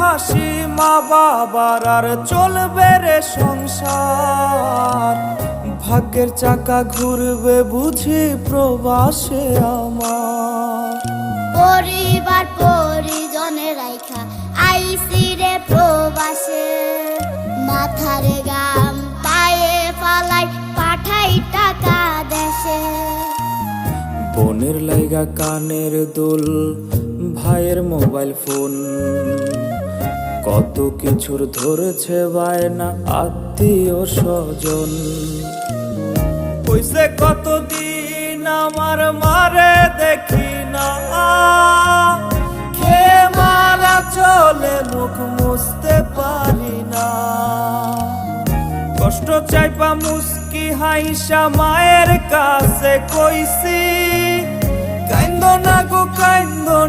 হাসি মা বাবার আর চলবে রে সংসার। ভাগ্যের চাকা ঘুরবে বুঝি প্রবাসে আমার। পরিবার পরিজনের রাইখা আইসি রে প্রবাসে, মাথারে গাম পায়ে ফালাই পাঠাই টাকা দেশে। বোনের লাইগা কানের দুল, ভাইয়ের মোবাইল ফোন, কত কিছুর ধরেছে বায়না আত্মীয় স্বজন। কইছে কতদিন আমার মারে দেখি না, খেয়ে মারা চলে মুখ মুছতে পারি না। কষ্ট চাইপা মুস্কি হাইসা মায়ের কাছে কইছি, কাইন্দো না গো কাইন্দো